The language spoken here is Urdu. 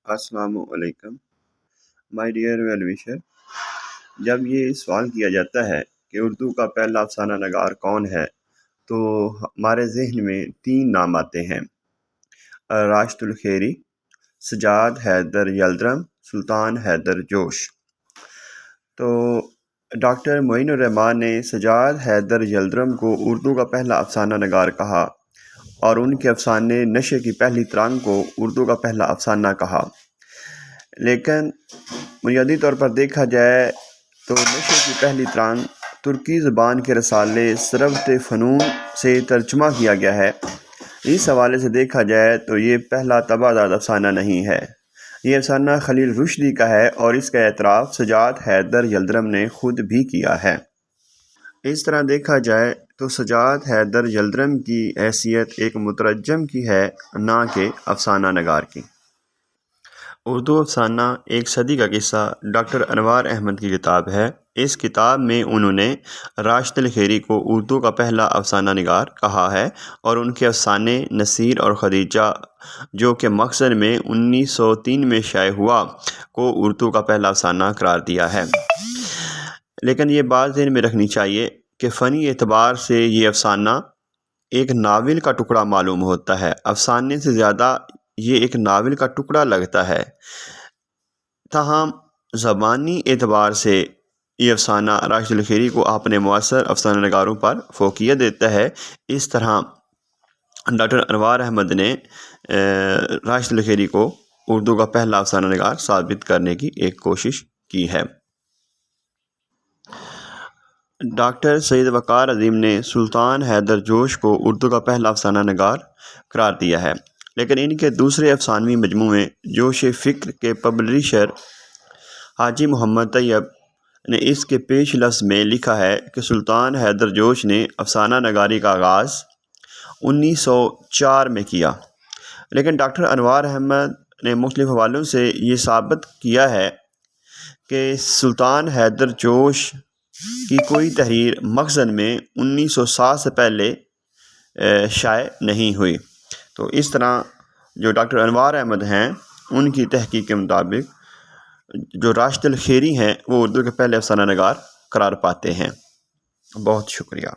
السلام علیکم مائی ڈیئر ویل وشر۔ جب یہ سوال کیا جاتا ہے کہ اردو کا پہلا افسانہ نگار کون ہے تو ہمارے ذہن میں 3 نام آتے ہیں: راشد الخیری، سجاد حیدر یلدرم، سلطان حیدر جوش۔ تو ڈاکٹر معین الرحمان نے سجاد حیدر یلدرم کو اردو کا پہلا افسانہ نگار کہا اور ان کے افسانے نشے کی پہلی ترنگ کو اردو کا پہلا افسانہ کہا۔ لیکن بنیادی طور پر دیکھا جائے تو نشے کی پہلی ترنگ ترکی زبان کے رسالے ثروت فنون سے ترجمہ کیا گیا ہے۔ اس حوالے سے دیکھا جائے تو یہ پہلا طبع زاد افسانہ نہیں ہے، یہ افسانہ خلیل رشدی کا ہے اور اس کا اعتراف سجاد حیدر یلدرم نے خود بھی کیا ہے۔ اس طرح دیکھا جائے تو سجاد حیدر یلدرم کی حیثیت ایک مترجم کی ہے، نہ کہ افسانہ نگار کی۔ اردو افسانہ ایک صدی کا قصہ ڈاکٹر انوار احمد کی کتاب ہے۔ اس کتاب میں انہوں نے راشد الخیری کو اردو کا پہلا افسانہ نگار کہا ہے اور ان کے افسانے نصیر اور خدیجہ، جو کہ مخزن میں 1903 میں شائع ہوا، کو اردو کا پہلا افسانہ قرار دیا ہے۔ لیکن یہ بات ذہن میں رکھنی چاہیے کہ فنی اعتبار سے یہ افسانہ ایک ناول کا ٹکڑا معلوم ہوتا ہے، افسانے سے زیادہ یہ ایک ناول کا ٹکڑا لگتا ہے۔ تاہم زبانی اعتبار سے یہ افسانہ راشد الخیری کو اپنے معاصر افسانہ نگاروں پر فوقیت دیتا ہے۔ اس طرح ڈاکٹر انوار احمد نے راشد الخیری کو اردو کا پہلا افسانہ نگار ثابت کرنے کی ایک کوشش کی ہے۔ ڈاکٹر سید وقار عظیم نے سلطان حیدر جوش کو اردو کا پہلا افسانہ نگار قرار دیا ہے، لیکن ان کے دوسرے افسانوی مجموعے جوش فکر کے پبلشر حاجی محمد طیب نے اس کے پیش لفظ میں لکھا ہے کہ سلطان حیدر جوش نے افسانہ نگاری کا آغاز 1904 میں کیا، لیکن ڈاکٹر انوار احمد نے مختلف حوالوں سے یہ ثابت کیا ہے کہ سلطان حیدر جوش کی کوئی تحریر مخزن میں 1907 سے پہلے شائع نہیں ہوئی۔ تو اس طرح جو ڈاکٹر انوار احمد ہیں ان کی تحقیق کے مطابق جو راشد الخیری ہیں وہ اردو کے پہلے افسانہ نگار قرار پاتے ہیں۔ بہت شکریہ۔